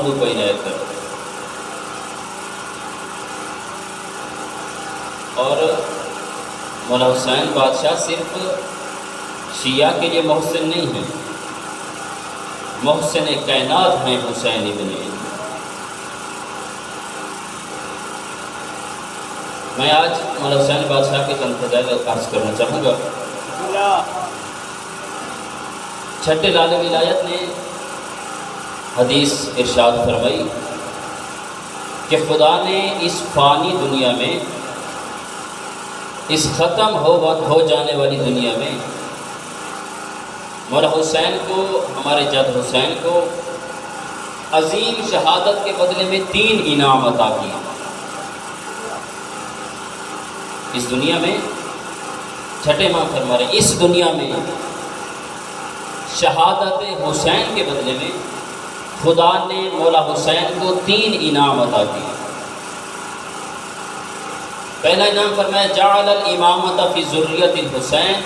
موضوع کو عنایت کرو۔ اور مولا حسین بادشاہ صرف شیعہ کے لیے محسن نہیں ہیں، محسن کائنات ہیں حسین ابن علی۔ میں آج مولا حسین بادشاہ کے چند فضائل عرض کرنا چاہوں گا۔ چھٹے لال ولایت نے حدیث ارشاد فرمائی کہ خدا نے اس فانی دنیا میں، اس ختم ہو جانے والی دنیا میں مولا حسین کو، ہمارے جد حسین کو عظیم شہادت کے بدلے میں 3 انعام عطا کیے۔ اس دنیا میں چھٹے امام فرما رہے، اس دنیا میں شہادت حسین کے بدلے میں خدا نے مولا حسین کو 3 انعام عطا کیے۔ پہلا انعام فرمایا جعل الامامۃ فی ذریۃ الحسین،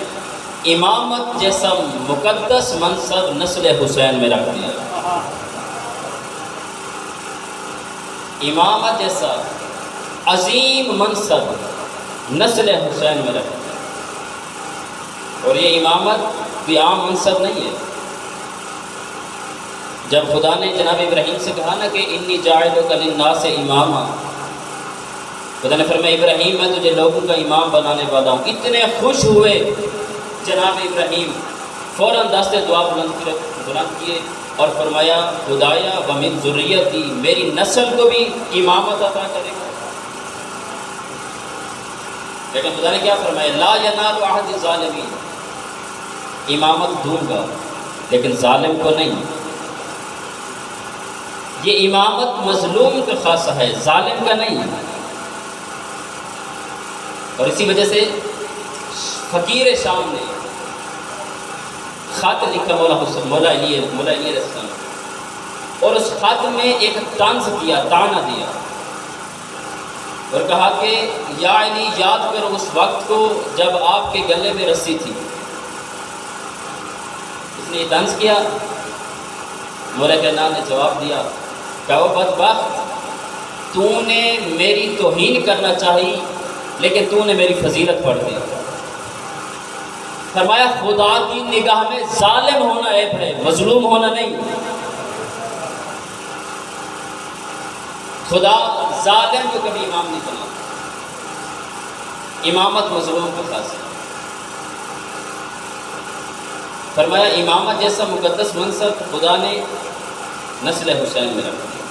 امامت جیسا مقدس منصب نسل حسین میں رکھ دیا۔ امامت جیسا عظیم منصب نسل حسین میں رکھ دیا۔ اور یہ امامت کوئی عام منصب نہیں ہے۔ جب خدا نے جناب ابراہیم سے کہا نا کہ انی جاعلک للناس اماما، خدا نے فرمایا ابراہیم میں تجھے لوگوں کا امام بنانے والا ہوں۔ اتنے خوش ہوئے جناب ابراہیم، فوراً دست دعا بلند کیے اور فرمایا خدایا ومن ذریتی، میری نسل کو بھی امامت عطا کرے گا۔ لیکن خدا نے کیا فرمایا لا ینال عہد الظالمین، امامت دوں گا لیکن ظالم کو نہیں۔ یہ امامت مظلوم کا خاصہ ہے، ظالم کا نہیں۔ اور اسی وجہ سے فقیر شام نے خط لکھا مولا علی علیہ السلام، اور اس خط میں ایک طنز کیا، تانا دیا اور کہا کہ یا علی یاد کرو اس وقت کو جب آپ کے گلے میں رسی تھی۔ اس نے یہ طنز کیا۔ مولا کائنات نے جواب دیا کہ وہ بدبخت، تو نے میری توہین کرنا چاہی لیکن تو نے میری فضیلت پڑھ دی۔ فرمایا خدا کی نگاہ میں ظالم ہونا عیب ہے، مظلوم ہونا نہیں۔ خدا ظالم کو کبھی امام نہیں بنا، امامت مظلوم کو خاص ہے۔ فرمایا امامت جیسا مقدس منصب خدا نے نسل حسین میں رکھ دیا۔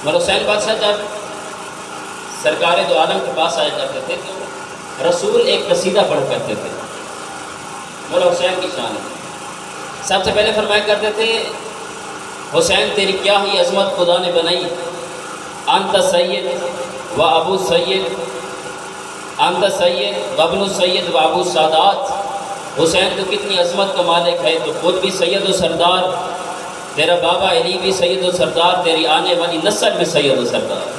مولا حسین بادشاہ جب سرکار دو عالم کے پاس آیا کرتے تھے تو رسول ایک قصیدہ پڑھ کرتے تھے مولا حسین کی شان میں۔ سب سے پہلے فرمایا کرتے تھے حسین تیری کیا ہی عظمت خدا نے بنائی، انت سید و ابو سید، انت سید و ابن سید و ابو سادات۔ حسین تو کتنی عظمت کا مالک ہے، تو خود بھی سید و سردار، تیرا بابا علی بھی سید و سردار، تیری آنے والی نسل بھی سید و سردار۔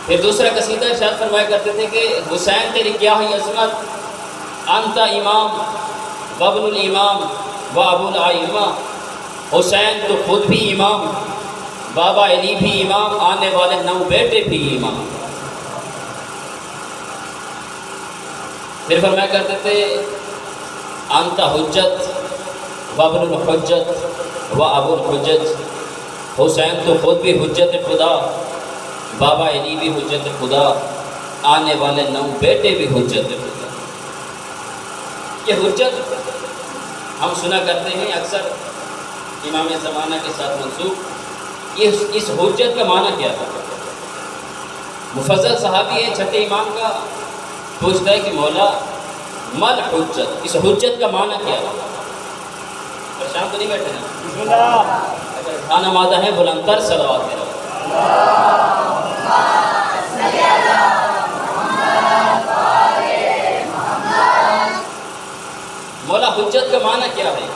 پھر دوسرا قصیدہ ارشاد فرمایا کرتے تھے کہ حسین تیری کیا ہی عظمت، انت امام و ابن الامام و ابو الائمہ۔ حسین تو خود بھی امام، بابا علی بھی امام، آنے والے 9 بیٹے بھی امام۔ پھر فرمایا کرتے تھے انت حجت و ابن الحجت و ابو الحجت۔ حسین تو خود بھی حجت خدا، بابا علی بھی حجت خدا، آنے والے 9 بیٹے بھی حجت خدا۔ یہ حجت ہم سنا کرتے ہیں اکثر امام زمانہ کے ساتھ منسوب۔ اس حجت کا معنی کیا تھا؟ مفضل صحابی ہے چھٹے امام کا، پوچھتا ہے کہ مولا مل حجت، اس حجت کا معنی کیا ہے؟ پریشان تو نہیں بیٹھے نا؟ اگر کھانا مادہ ہے بلند تر صلوات میرا۔ مولا حجت کا معنی کیا ہے؟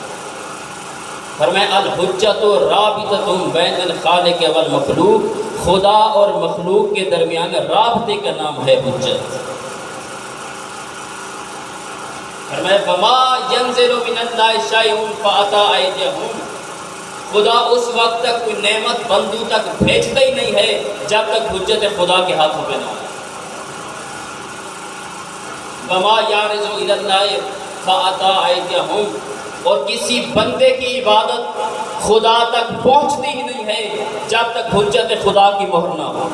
فرمایا الحجت رابطۃ بین الخالق والمخلوق، خدا اور مخلوق کے درمیان رابطے کا نام ہے حجت۔ فرمایا وما ينزل من اللہ شیء فأتی ایدیہم، خدا اس وقت تک کوئی نعمت بندوں تک بھیجتا ہی نہیں ہے جب تک حجت خدا کے ہاتھوں پہ نہ آئے۔ وما یعرض الی اللہ فأتی ایدیہم، اور کسی بندے کی عبادت خدا تک پہنچتی ہی نہیں ہے جب تک حجت خدا کی مہر نہ ہو۔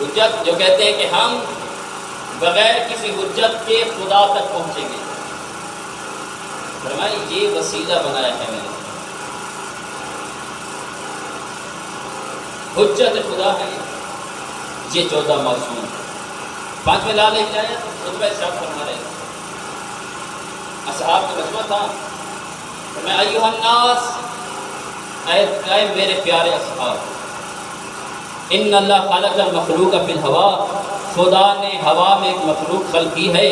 حجت جو کہتے ہیں کہ ہم بغیر کسی حجت کے خدا تک پہنچیں گے، فرمایا یہ وسیلہ بنایا ہے میں نے، حجت خدا ہے یہ 14 معصوم۔ 5ویں لال ایک آیا خطبہ ارشاد فرما رہے ہیں، اصحاب کا مجمع تھا، فرمایا ایھا الناس، اے میرے پیارے اصحاب، ان اللہ خلق المخلوق فی الہوا، خدا نے ہوا میں ایک مخلوق خلق کی ہے،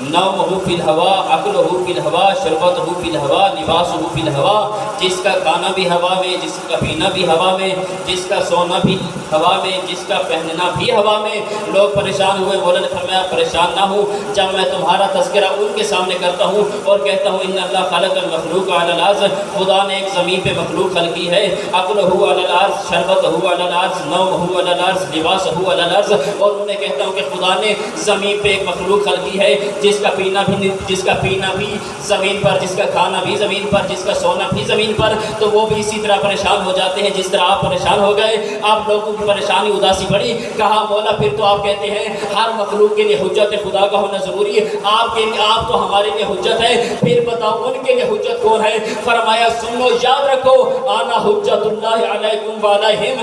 نومہ فی الہوا، عقلہ فی الہوا، شربتہ فی الہوا، لباسہ فی الہوا، جس کا کھانا بھی ہوا میں، جس کا پینا بھی ہوا میں، جس کا سونا بھی ہوا میں، جس کا پہننا بھی ہوا میں۔ لوگ پریشان ہوئے، مولا نے فرمایا پریشان نہ ہوں جب میں تمہارا تذکرہ ان کے سامنے کرتا ہوں اور کہتا ہوں ان اللہ خلق المخلوق علی الارض، خدا نے ایک زمین پہ مخلوق خلق کی ہے، عقلہ علی الارض، شربتہ علی الارض، نومہ علی الارض، لباسہ علی الارض، اور انہیں کہتا ہوں کہ خدا نے زمین پہ ایک مخلوق خلق کی ہے جس کا پینا بھی زمین پر، جس کا کھانا بھی زمین پر، جس کا سونا بھی زمین پر، تو وہ بھی اسی طرح پریشان ہو جاتے ہیں جس طرح آپ پریشان ہو گئے، آپ لوگوں کی پریشانی اداسی بڑھی۔ کہا مولا پھر تو آپ کہتے ہیں ہر مخلوق کے لیے حجت خدا کا ہونا ضروری ہے، آپ تو ہمارے لیے حجت ہے، پھر بتاؤ ان کے لیے حجت کون ہے؟ فرمایا سنو، یاد رکھو، انا حجت اللہ علیکم وعلیہم،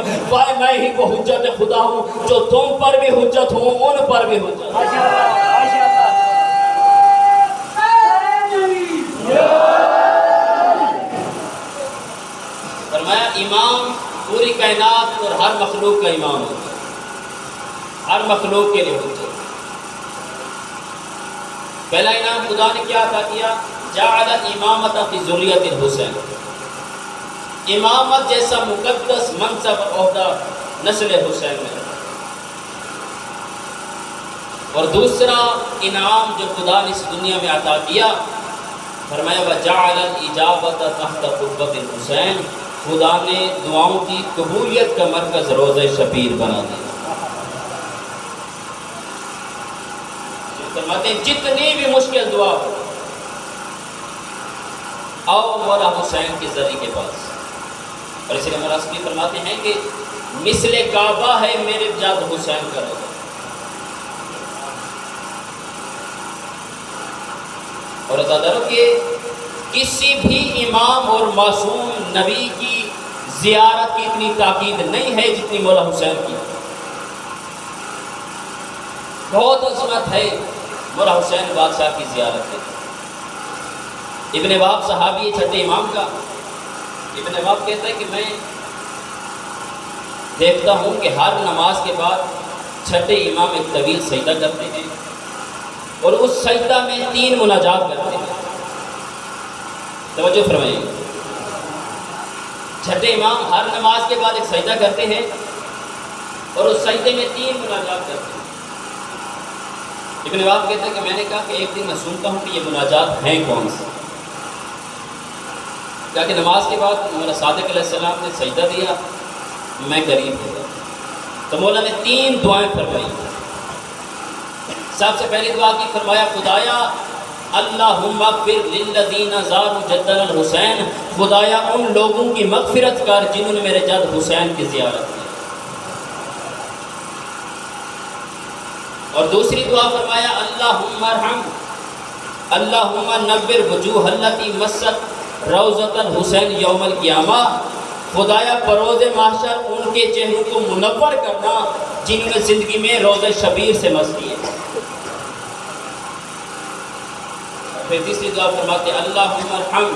میں ہی وہ حجت خدا ہوں جو تم پر بھی حجت ہوں، ان پر بھی حجت ہوں۔ فرمایا امام پوری کائنات اور ہر مخلوق کا امام ہوتا ہے، ہر مخلوق کے لیے حجت۔ پہلا انعام خدا نے کیا عطا کیا؟ جعل الامامۃ فی ذریۃ الحسین، امامت جیسا مقدس منصب اور عہدہ نسل حسین میں۔ اور دوسرا انعام جو خدا نے اس دنیا میں عطا کیا، فرمایا وجعل الاجابۃ تحت قبۃ الحسین، خدا نے دعاؤں کی قبولیت کا مرکز روضہ شبیر بنا دیا۔ فرماتے ہیں جتنی بھی مشکل دعا ہو، آؤ مولا حسین کے ذریعے کے پاس۔ اور اس لیے مولا حسین فرماتے ہیں کہ مثل کعبہ ہے میرے جد حسین کا روضہ۔ اور ازاداروں کے کسی بھی امام اور معصوم نبی کی زیارت کی اتنی تاکید نہیں ہے جتنی مولا حسین کی۔ بہت عظمت ہے مولا حسین بادشاہ کی زیارت ہے۔ ابن وہب صحابی ہے چھٹے امام کا، ابن وہب کہتا ہے کہ میں دیکھتا ہوں کہ ہر نماز کے بعد چھٹے امام ایک طویل سجدہ کرتے ہیں اور اس سجدہ میں 3 مناجات کرتے ہیں۔ توجہ فرمائیے، چھٹے امام ہر نماز کے بعد ایک سجدہ کرتے ہیں اور اس سجدے میں 3 مناجات کرتے ہیں۔ ابن وہب کہتے ہیں کہ میں نے کہا کہ ایک دن میں سنتا ہوں کہ یہ مناجات ہیں کون سے، کہا کہ نماز کے بعد مولا صادق علیہ السلام نے سجدہ دیا، میں قریب ہو گیا، تو مولا نے 3 دعائیں فرمائی۔ سب سے پہلی دعا کی، فرمایا خدایا اللہم اغفر للذین زاروا جدنا الحسین، خدایا ان لوگوں کی مغفرت کر جنہوں نے میرے جد حسین کی زیارت کی۔ اور دوسری دعا فرمایا اللہم ارحم، اللہم نور وجوہ التی مست روضۃ الحسین یوم القیامہ، خدایا بروز محشر ان کے چہروں کو منور کرنا جنہوں نے زندگی میں روضہ شبیر سے مس کیے۔ پھر تیسری دعا فرماتے اللہم ارحم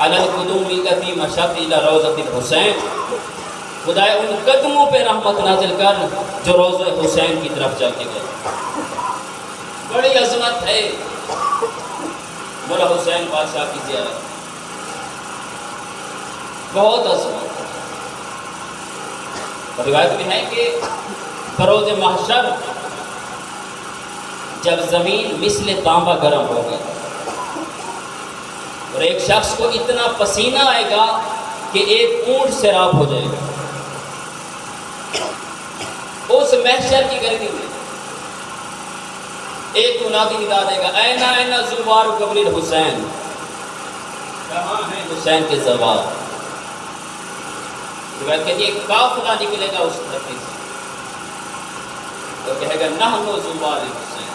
علی القدوم التی مشت الی روضۃ الحسین، خدایا ان قدموں پہ رحمت نازل کر جو روضہ حسین کی طرف چل کے گئے۔ بڑی عظمت ہے مولا حسین بادشاہ کی زیارت، بہت عظمت۔ روایت میں ہے کہ بروز محشر جب زمین مثل تانبا گرم ہوگی اور ایک شخص کو اتنا پسینہ آئے گا کہ ایک اونٹ سیراب ہو جائے گا، اس محشر کی گرمی میں ایک منادی ندا دے گا، اینا اینا زوار قبر الحسین، کہاں ہیں حسین کے زوار؟ روایت کہتی ہے قافلہ نکلے گا اس دھرتی سے اور کہے گا نحن زوار حسین،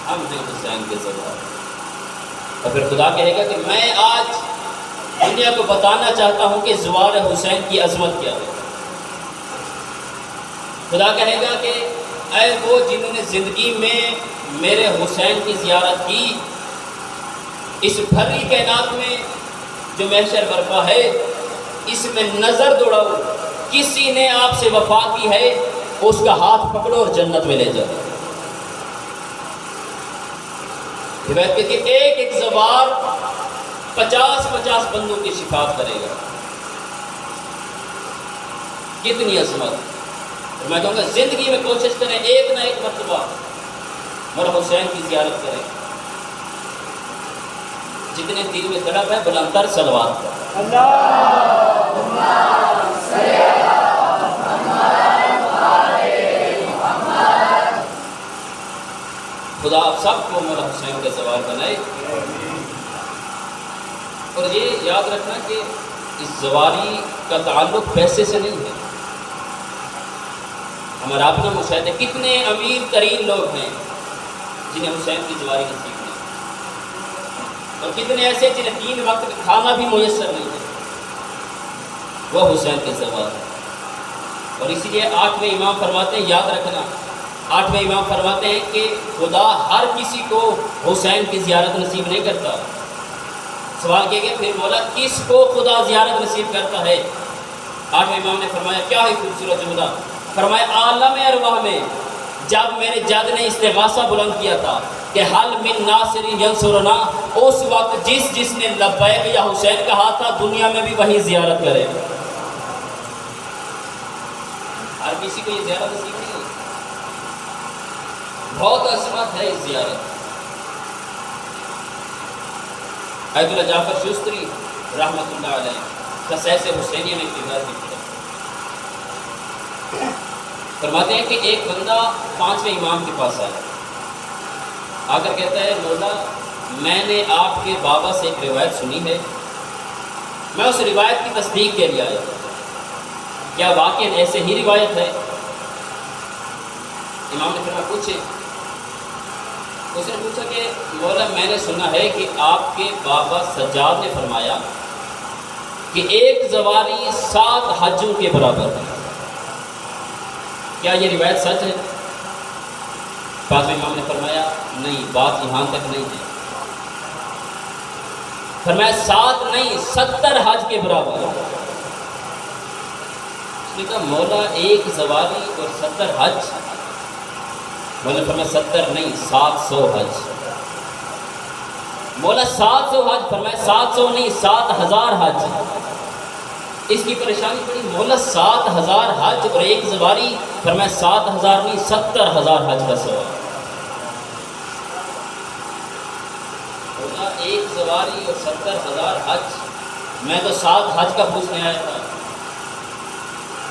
ہم ہیں حسین کے زوار۔ اور پھر خدا کہے گا کہ میں آج دنیا کو بتانا چاہتا ہوں کہ زوار حسین کی عظمت کیا ہے۔ خدا کہے گا کہ اے وہ جنہوں نے زندگی میں میرے حسین کی زیارت کی، اس بھری کائنات میں جو محشر برپا ہے اس میں نظر دوڑاؤ، کسی نے آپ سے وفا کی ہے اس کا ہاتھ پکڑو اور جنت میں لے جاؤ۔ روایت کہتی ہے ایک ایک زوار 50 بندوں کی شفاعت کرے گا۔ کتنی عظمت! میں کہوں گا زندگی میں کوشش کریں ایک نہ ایک مرتبہ مولا حسین کی زیارت کریں۔ جتنے دل میں تڑپ ہے بلندر صلوات پر اللہم صلی علی محمد۔ خدا آپ سب کو مولا حسین کا زوار بنائے۔ اور یہ یاد رکھنا کہ اس زواری کا تعلق پیسے سے نہیں ہے۔ ہمارا اپنا مشاہدہ کتنے امیر ترین لوگ ہیں جنہیں حسین کی زواری نصیب نہیں، اور کتنے ایسے جنہیں 3 وقت کھانا بھی میسر نہیں ہے، وہ حسین کے زوار ہے۔ اور اسی لیے 8ویں امام فرماتے ہیں، یاد رکھنا 8ویں امام فرماتے ہیں کہ خدا ہر کسی کو حسین کی زیارت نصیب نہیں کرتا۔ سوال کیا گیا پھر مولا کس کو خدا زیارت نصیب کرتا ہے؟ 8ویں امام نے فرمایا کیا ہے خوبصورت جملہ، فرمایا عالم ارواح میں جب میرے جد نے استغاثہ بلند کیا تھا کہ حل من ناصر ینصرنا، اس وقت جس نے لبیک یا حسین کہا تھا دنیا میں بھی وہی زیارت کرے۔ ہر کسی کو یہ زیارت نصیب نہیں ہوتی، بہت عظمت ہے اس زیارت۔ آیت اللہ جعفر شستری رحمۃ اللہ علیہ قصائص حسینیہ میں کردار لکھتے ہیں، فرماتے ہیں کہ ایک بندہ 5ویں امام کے پاس آیا، آ کر کہتا ہے مولا میں نے آپ کے بابا سے ایک روایت سنی ہے، میں اس روایت کی تصدیق کے لیے آیا، کیا واقعاً ایسے ہی روایت ہے؟ امام نے فرمایا پوچھے۔ اس نے پوچھا کہ مولا میں نے سنا ہے کہ آپ کے بابا سجاد نے فرمایا کہ ایک زواری 7 حجوں کے برابر ہے، کیا یہ روایت سچ ہے؟ 5ویں امام نے فرمایا نہیں، بات یہاں تک نہیں ہے۔ فرمایا 7 نہیں 70 حج کے برابر ہے۔ اس نے کہا مولا ایک زواری اور 70 حج؟ مولا نے فرمایا 70 نہیں 700 حج۔ مولا 700 حج؟ فرمایا 700 نہیں 7000 حج۔ اس کی پریشانی پڑی، مولا 7000 حج اور ایک زواری؟ فرمایا 7000 نہیں 70000 حج کا ثواب۔ مولا ایک زواری اور 70000 حج، میں تو 7 حج کا پوچھنے آیا تھا۔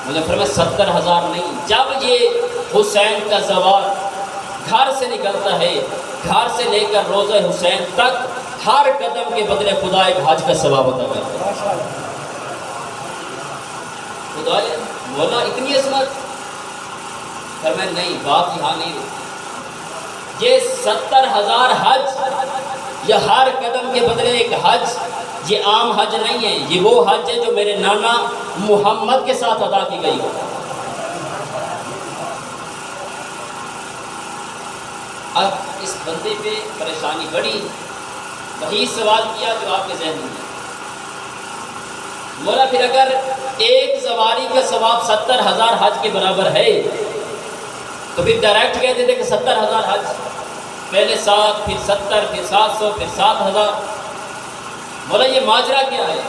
مجھے فرمایا 70000 نہیں۔ جب یہ حسین کا زوار گھر سے نکلتا ہے، گھر سے لے کر روضہ حسین تک ہر قدم کے بدلے خدا ایک حج کا ثواب عطا کرتا ہے۔ خدا مولا اتنی عظمت؟ فرمایا نہیں، بات یہاں نہیں رہتی، یہ 70000 حج یا ہر قدم کے بدلے ایک حج یہ عام حج نہیں ہے، یہ وہ حج ہے جو میرے نانا محمد کے ساتھ ادا کی گئی ہے۔ اب اس بندے پہ پریشانی بڑی، وہی سوال کیا جو آپ کے ذہن میں ہے، مولا پھر اگر ایک زواری کا ثواب 70000 حج کے برابر ہے تو پھر ڈائریکٹ کہہ دیتے کہ 70000 حج، پہلے 7 پھر 70 پھر 700 پھر 7000، مولا یہ ماجرا کیا ہے؟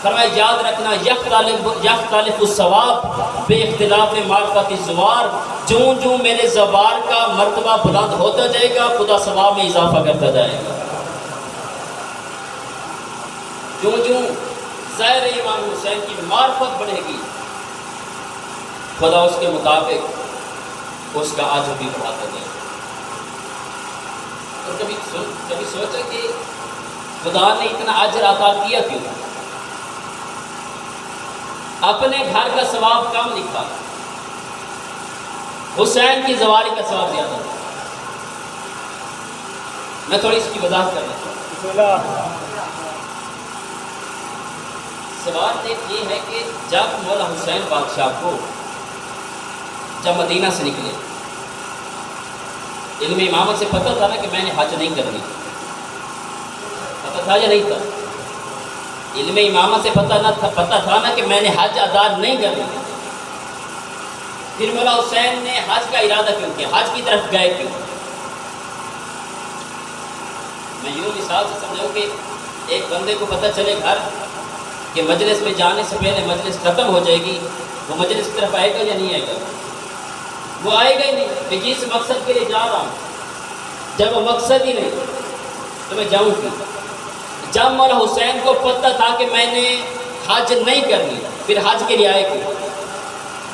فرمایا یاد رکھنا یختلف الثواب بے اختلاف معرفت الزوار، جوں جوں میرے زوار کا مرتبہ بلند ہوتا جائے گا خدا ثواب میں اضافہ کرتا جائے گا. جوں جوں ظاہر امام حسین کی معرفت بڑھے گی خدا اس کے مطابق اس کا اجر بھی بڑھاتا جائے گا. اور کبھی سوچا کہ خدا نے اتنا اجر عطا کیا کیوں؟ اپنے گھر کا ثواب کم لکھا، حسین کی زواری کا ثواب زیادہ تھا. میں تھوڑی اس کی وضاحت کرنا چاہتا ہوں. سوال ایک یہ ہے کہ جب مولا حسین بادشاہ کو جب مدینہ سے نکلے، علم امامت سے پتہ تھا نا کہ میں نے حج نہیں کرنی، پتہ تھا یا نہیں تھا؟ علم امامت سے پتہ تھا نا کہ میں نے حج ادا نہیں کرنی. پھر مولا حسین نے حج کا ارادہ کیوں کیا؟ حج کی طرف گئے کیوں؟ میں یوں مثال سے سمجھاؤں کہ ایک بندے کو پتہ چلے گھر کہ مجلس میں جانے سے پہلے مجلس ختم ہو جائے گی، وہ مجلس کی طرف آئے گا یا نہیں آئے گا؟ وہ آئے گا ہی نہیں. کہ جس مقصد کے لیے جا رہا ہوں جب وہ مقصد ہی نہیں تو میں جاؤں گی. جب مولا حسین کو پتہ تھا کہ میں نے حج نہیں کرنی، پھر حج کے لیے آئے گے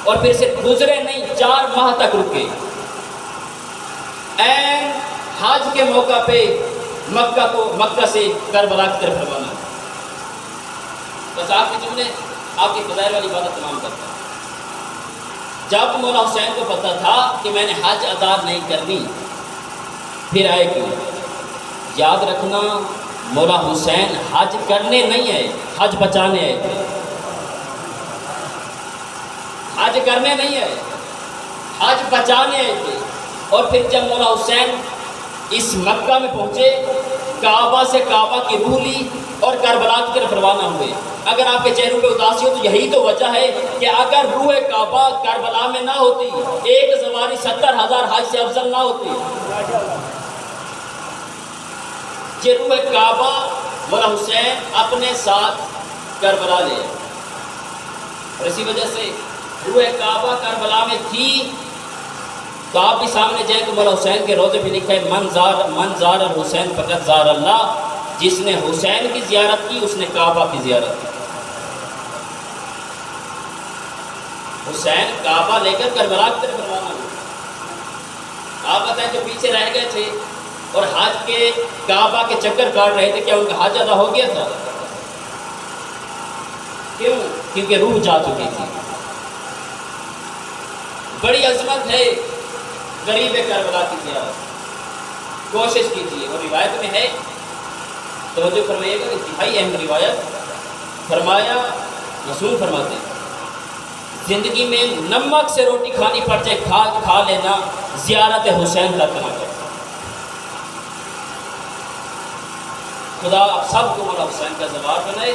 اور پھر صرف گزرے نہیں 4 ماہ تک رکے. این حج کے موقع پہ مکہ سے کربلا کی طرف روانہ. بس آپ کے جملے آپ کی فضائل والی باتیں تمام کرتا ہوں. جب مولا حسین کو پتہ تھا کہ میں نے حج ادا نہیں کرنی، پھر آئے کیوں؟ یاد رکھنا مولا حسین حج کرنے نہیں آئے، حج بچانے آئے تھے. حج کرنے نہیں آئے، حج بچانے آئے تھے. اور پھر جب مولا حسین اس مکہ میں پہنچے، کعبہ سے کعبہ کی روح لی اور کربلا کی طرف روانہ ہوئے. اگر آپ کے چہروں پہ اداسی ہو تو یہی تو وجہ ہے کہ اگر روح کعبہ کربلا میں نہ ہوتی، ایک زواری 70,000 حج سے افضل نہ ہوتی. یہ روح کعبہ مولا حسین اپنے ساتھ کربلا لے، اور اسی وجہ سے روح کعبہ کربلا میں تھی. تو آپ بھی سامنے جائیں تو مولا حسین کے روضے پہ لکھا ہے من زار الحسین فقط زار اللہ. جس نے حسین کی زیارت کی اس نے کعبہ کی زیارت کی. حسین کعبہ لے کر کربلا کی طرف روانہ ہوئے. آپ بتائیں جو پیچھے رہ گئے تھے اور حج کے کعبہ کے چکر کاٹ رہے تھے، کیا ان کا حج ادا ہو گیا تھا؟ کیوں؟ کیونکہ روح جا چکی تھی. بڑی عظمت ہے قریب کربلا کی زیارت. کوشش کیجیے. اور روایت میں ہے، توجہ فرمائیے گا، انتہائی اہم روایت. فرمایا رسول فرماتے ہیں زندگی میں نمک سے روٹی کھانی پڑ جائے کھا لینا زیارت حسین تک نہ کرے. خدا آپ سب کو مولا حسین کا زوار بنائے.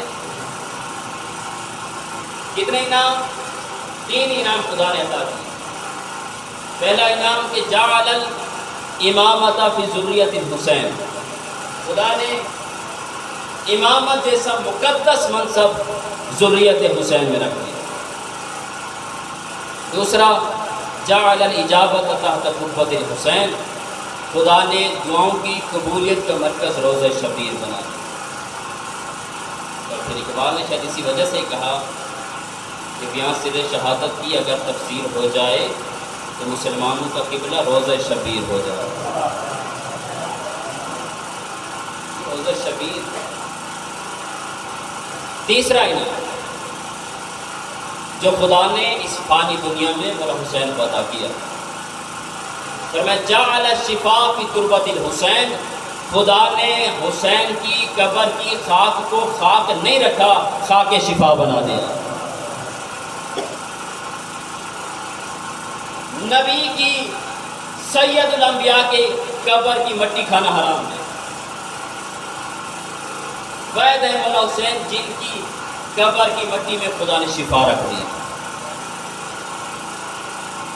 کتنے انعام؟ 3 انعام خدا نے عطا کیے. پہلا انعام کہ جعل الامامۃ فی ذریۃ الحسین، خدا نے امامت جیسا مقدس منصب ذریت حسین میں رکھ دیا. دوسرا جعل الاجابۃ تحت قبۃ الحسین، خدا نے دعاؤں کی قبولیت کا مرکز روضہ شبیر بنا دیا. اور پھر اقبال نے شاید اسی وجہ سے کہا کہ بیان سر شہادت کی اگر تفسیر ہو جائے تو مسلمانوں کا قبلہ روضہ شبیر ہو جائے. روضہ شبیر. تیسرا انعام جو خدا نے اس فانی دنیا میں مولا حسین کو عطا کیا، فرمایا جعل الشفاء فی تربۃ الحسین، خدا نے حسین کی قبر کی خاک کو خاک نہیں رکھا، خاک شفا بنا دیا. نبی کی سید الانبیاء کے قبر کی مٹی کھانا حرام ہے. وید ہے مولا حسین جن کی قبر کی مٹی میں خدا نے شفا رکھ دی.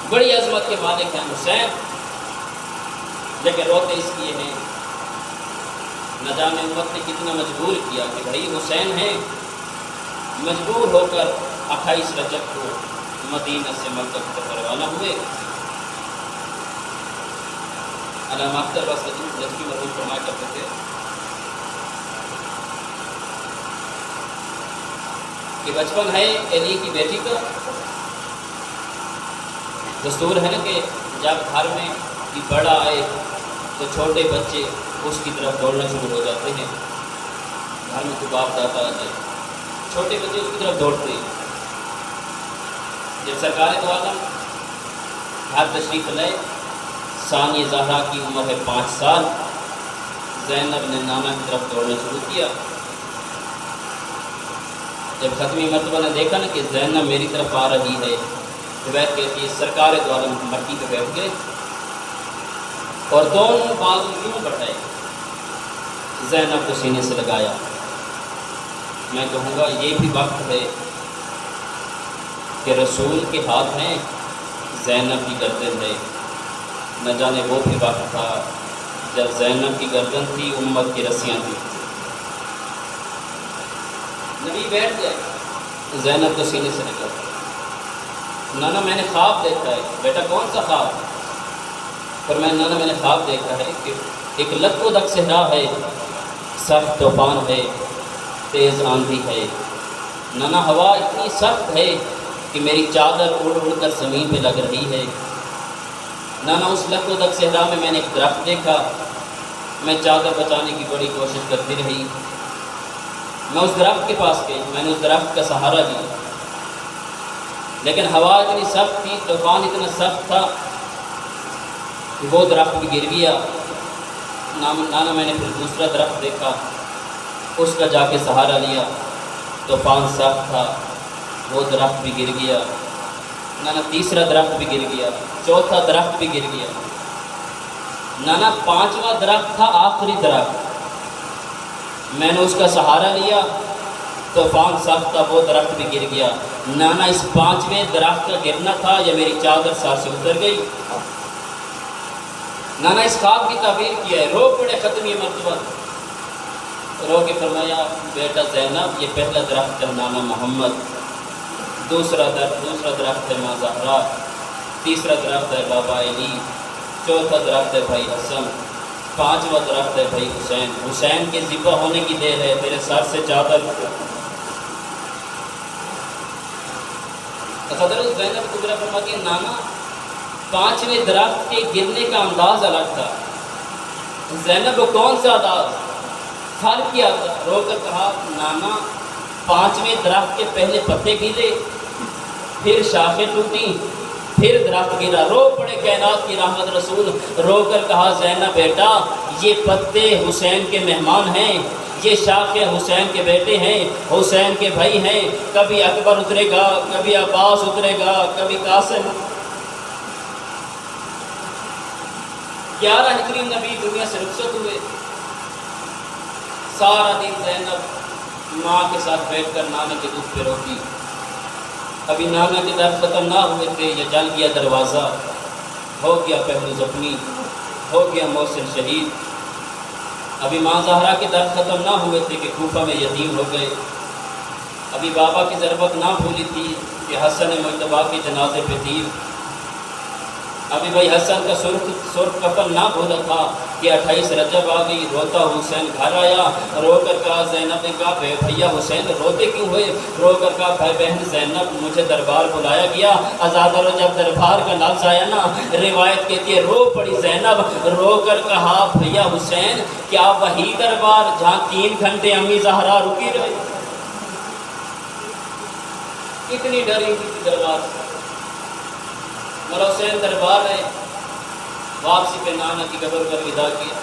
بڑی عظمت کے مالک ہیں حسین، لیکن روتے اس لیے ہیں، نہ جانے امت نے کتنا مجبور کیا کہ بھائی حسین ہیں مجبور ہو کر 28 رجب کو مدینہ سے مکہ کی طرف روانہ ہوئے۔ علامہ اختر نجفی مرحوم فرمایا کرتے تھے کہ بچپن ہے علی کی بیٹی کا، دستور ہے نا کہ جب گھر میں بڑا آئے تو چھوٹے بچے اس کی طرف دوڑنا شروع ہو جاتے ہیں۔ گھر میں کوئی باپ دادا آ جائے، چھوٹے بچے اس کی طرف دوڑتے ہیں۔ جب سرکار دو عالم گھر تشریف لائے، ثانیہ زہرا کی عمر ہے 5 سال، زینب نے نانا کی طرف دوڑنا شروع کیا۔ جب ختمی مرتبہ نے دیکھا نا کہ زینب میری طرف آ رہی ہے، روایت کہتی ہے سرکار دو عالم مٹی پہ بیٹھ گئے اور دونوں بازو یوں بڑھائے، زینب کو سینے سے لگایا۔ میں کہوں گا یہ بھی وقت ہے کہ رسول کے ہاتھ میں زینب کی گردن ہے۔ نہ جانے وہ بھی وقت تھا جب زینب کی گردن تھی، امت کی رسیاں تھی۔ نبی بیٹھ گئے، زینب کو سینے سے لگا، نانا میں نے خواب دیکھا ہے۔ بیٹا کون سا خواب؟ پر نانا میں نے خواب دیکھا ہے کہ ایک لک و دک صحرا ہے، سخت طوفان ہے، تیز آندھی ہے، نانا ہوا اتنی سخت ہے کہ میری چادر اڑ اڑ کر زمین پہ لگ رہی ہے۔ نانا اس لک و دک صحرا میں نے ایک درخت دیکھا، میں چادر بچانے کی بڑی کوشش کرتی رہی۔ میں اس درخت کے پاس گئی، میں نے اس درخت کا سہارا لیا، لیکن ہوا اتنی سخت تھی، طوفان اتنا سخت تھا کہ وہ درخت بھی گر گیا۔ نانا میں نے پھر دوسرا درخت دیکھا، اس کا جا کے سہارا لیا، طوفان سخت تھا، وہ درخت بھی گر گیا۔ نانا تیسرا درخت بھی گر گیا، چوتھا درخت بھی گر گیا۔ نانا 5واں درخت تھا، آخری درخت، میں نے اس کا سہارا لیا، طوفان سخت تھا، وہ درخت بھی گر گیا۔ نانا اس 5ویں درخت کا گرنا تھا یا میری چادر سر سے اتر گئی؟ نانا اس خواب کی تعبیر کیا ہے، رو پڑے ختمی مرتبہ، رو کے فرمایا بیٹا زینب یہ پہلا درخت ہے نانا محمد، دوسرا درخت ہے ماں زہرا، تیسرا درخت ہے بابا علی، چوتھا درخت ہے بھائی حسن، 5واں درخت ہے بھائی حسین۔ حسین کے ذبح ہونے کی دیر ہے، تیرے سر سے چادر۔ حضرت زینب کبریٰ فرماتی ہے نانا 5ویں درخت کے گرنے کا انداز الگ تھا۔ زینب کو کون سا انداز؟ فرق کیا تھا؟ رو کر کہا نانا 5ویں درخت کے پہلے پتے گرے، پھر شاخیں ٹوٹیں، پھر درخت گرا۔ رو پڑے کائنات کی رحمت رسول، رو کر کہا زینب بیٹا یہ پتے حسین کے مہمان ہیں، یہ شاخیں حسین کے بیٹے ہیں، حسین کے بھائی ہیں، کبھی اکبر اترے گا، کبھی عباس اترے گا، کبھی قاسم۔ 11 ہجری نبی دنیا سے رخصت ہوئے، سارا دن زینب ماں کے ساتھ بیٹھ کر نانا کے دکھ پہ روتی۔ ابھی نانا کے درد ختم نہ ہوئے تھے، یا جل گیا دروازہ، ہو گیا پہلو زخمی، ہو گیا محسن شہید۔ ابھی ماں زہرا کے درد ختم نہ ہوئے تھے کہ کوفہ میں یتیم ہو گئے۔ ابھی بابا کی ضربت نہ بھولی تھی کہ حسن مجتبیٰ کے جنازے پہ تیر۔ ابھی بھائی حسن کا سرخ کفن نہ بھولا تھا کہ 28 رجب آ گئی، روتا حسین گھر آیا، رو کر کہا زینب نے کہا بھیا حسین روتے کیوں ہوئے؟ رو کر کہا بھائی بہن زینب مجھے دربار بلایا گیا۔ آزادہ رو جب دربار کا لفظ آیا نا، روایت کہتی ہے رو پڑی زینب، رو کر کہا بھیا حسین کیا وہی دربار جہاں 3 گھنٹے امی زہرا رکی رہی؟ کتنی ڈری تھی دربار سے۔ مولا حسین دربار ہے، واپسی پہ نانا کی قبر پر ودا کیا،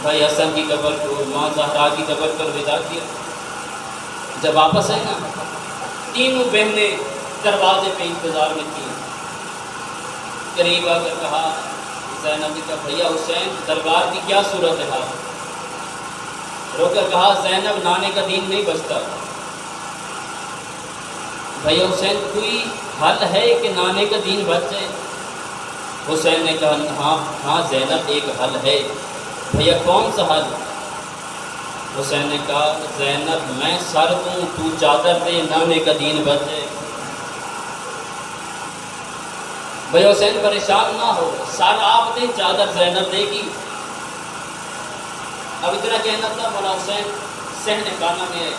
بھائی حسن کی قبر کو، ماں زہرا کی قبر پر ودا کیا۔ جب واپس آئے نا، تینوں بہنیں دروازے پہ انتظار میں تھیں۔ قریب آ کر کہا زینب نے کہا بھیا حسین دربار کی کیا صورت ہے؟ رو کر کہا زینب نانے کا دین نہیں بچتا۔ بھیا حسین کوئی حل ہے کہ نانے کا دین بچ جائے؟ حسین نے کہا ہاں زینب ایک حل ہے۔ بھیا کون سا حل؟ حسین نے کہا زینب میں سر دوں تو چادر دے، نانے کا دین بچ جائے۔ بھئی حسین پریشان نہ ہو، سر آپ دیں چادر زینب دے گی۔ اب اتنا کہنا تھا، مولا حسین صحن خانہ میں ہے،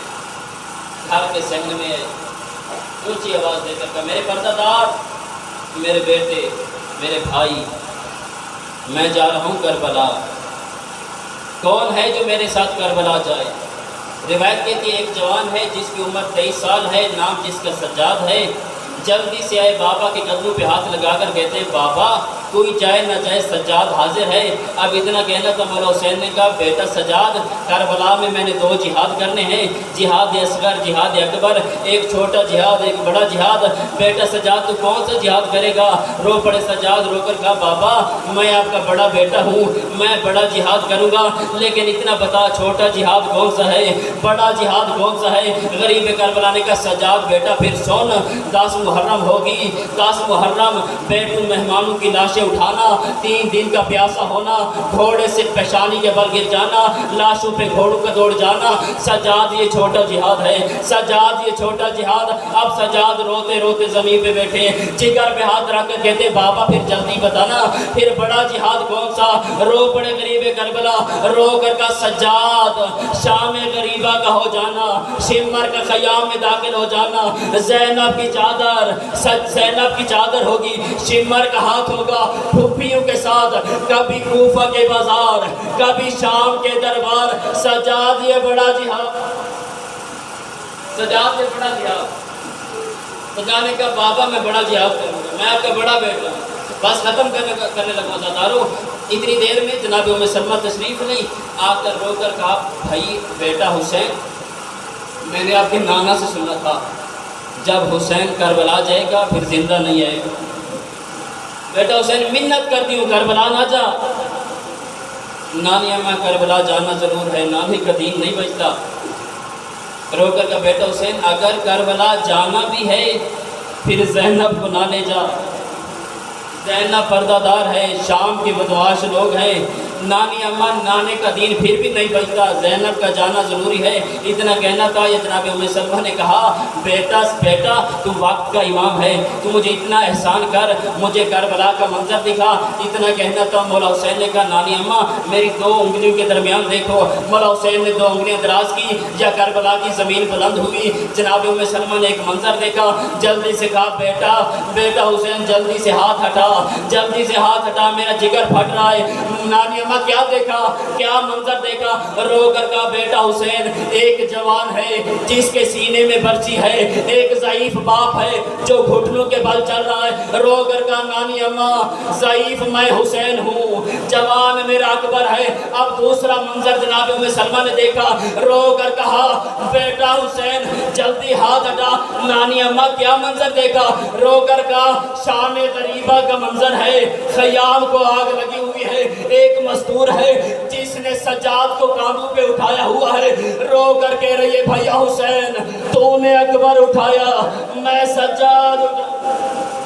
گھر کے صحن میں ہے، اونچی آواز دے کر کہا میرے پردہ دار، میرے بیٹے، میرے بھائی، میں جا رہا ہوں کربلا، کون ہے جو میرے ساتھ کربلا جائے؟ روایت کہتی ہے ایک جوان ہے جس کی عمر 23 سال ہے، نام جس کا سجاد ہے، جلدی سے آئے بابا کے قدموں پہ ہاتھ لگا کر کہتے ہیں بابا کوئی جائے نہ جائے سجاد حاضر ہے۔ اب اتنا کہنا تھا، مولا حسین نے کہا بیٹا سجاد، کربلا میں نے 2 جہاد کرنے ہیں، جہاد اصغر، جہاد اکبر، ایک چھوٹا جہاد ایک بڑا جہاد۔ بیٹا سجاد تو کون سا جہاد کرے گا؟ رو پڑے سجاد، رو کر کہا بابا میں آپ کا بڑا بیٹا ہوں، میں بڑا جہاد کروں گا، لیکن اتنا بتا چھوٹا جہاد کون سا ہے، بڑا جہاد کون سا ہے؟ غریب کربلا نے کہا سجاد بیٹا پھر سن، 10 محرم ہوگی، 10 محرم بیت مہمانوں کی لاشیں اٹھانا، 3 دن کا پیاسا ہونا، گھوڑے سے پیشانی کے بل گر جانا، لاشوں پہ گھوڑوں کا دوڑ جانا، سجاد یہ چھوٹا جہاد ہے، سجاد یہ چھوٹا جہاد۔ اب سجاد روتے روتے زمین پہ بیٹھے، جگر پہ ہاتھ رکھ کر کہتے بابا پھر جلدی بتانا، پھر بڑا جہاد کون سا؟ رو پڑے غریب کربلا، رو کر کا سجاد شام غریبہ کا ہو جانا، شمر کا خیام میں داخل ہو جانا، زینب کی چادر، زینب کی چادر ہوگی، شمر کا ہاتھ ہوگا، پھوپھیوں کے ساتھ، کبھی کوفہ کے بازار، کبھی شام کے دربار، سجاد یہ بڑا جہاد، سجاد یہ بڑا جہاد۔ سجاد نے کہا بابا میں بڑا جہاد کروں گا، میں آپ کا بڑا بیٹا ہوں، بس ختم کرنے لگا ستاروں۔ اتنی دیر میں جناب ام سلمہ تشریف نہیں، آ کر رو کر کہا بھائی بیٹا حسین، میں نے آپ کے نانا سے سنا تھا جب حسین کربلا جائے گا پھر زندہ نہیں آئے گا۔ بیٹا حسین منت کرتی ہوں کربلا نہ جا۔ نانی اماں کربلا جانا ضرور ہے، نانی کا دین نہیں بچتا۔ رو کر کا بیٹا حسین اگر کربلا جانا بھی ہے پھر زینب کو نہ لے جا، زینب پردہ دار ہے، شام کے بدمعاش لوگ ہیں، نانی اماں نانے کا دین پھر بھی نہیں بچتا، زینب کا جانا ضروری ہے۔ اتنا کہنا تھا، یہ جناب ام سلمہ نے کہا بیٹا تو وقت کا امام ہے، تو مجھے اتنا احسان کر، مجھے کربلا کا منظر دکھا۔ اتنا کہنا تھا، مولا حسین نے کہا نانی اماں میری 2 انگلیوں کے درمیان دیکھو۔ مولا حسین نے 2 انگلیاں دراز کی، یا کربلا کی زمین بلند ہوئی، جناب ام سلمہ نے ایک منظر دیکھا، جلدی سے کہا بیٹا حسین جلدی سے ہاتھ ہٹا، جلدی سے ہاتھ ہٹا، میرا جگر پھٹ رہا ہے۔ نانی اماں کیا دیکھا، کیا منظر دیکھا؟ رو کر کہا بیٹا حسین ایک جوان ہے جس کے سینے میں برچی ہے، ایک ضعیف باپ ہے جو گھٹنوں کے بل چل رہا ہے۔ رو کر کہا نانی اماں ضعیف میں حسین ہوں، جوان میرا اکبر ہے۔ اب دوسرا منظر جناب ام سلمہ نے دیکھا، رو کر کہا بیٹا حسین جلدی ہاتھ ہٹا۔ نانی اماں کیا منظر دیکھا؟ رو کر کہا شام غریبہ کا منظر ہے، خیام کو آگ لگی ہوئی ہے، ایک مستور ہے جس نے سجاد کو کاندھوں پہ اٹھایا ہوا ہے۔ رو کر کہہ رہی ہے بھیا حسین تو نے اکبر اٹھایا، میں سجاد اٹھایا۔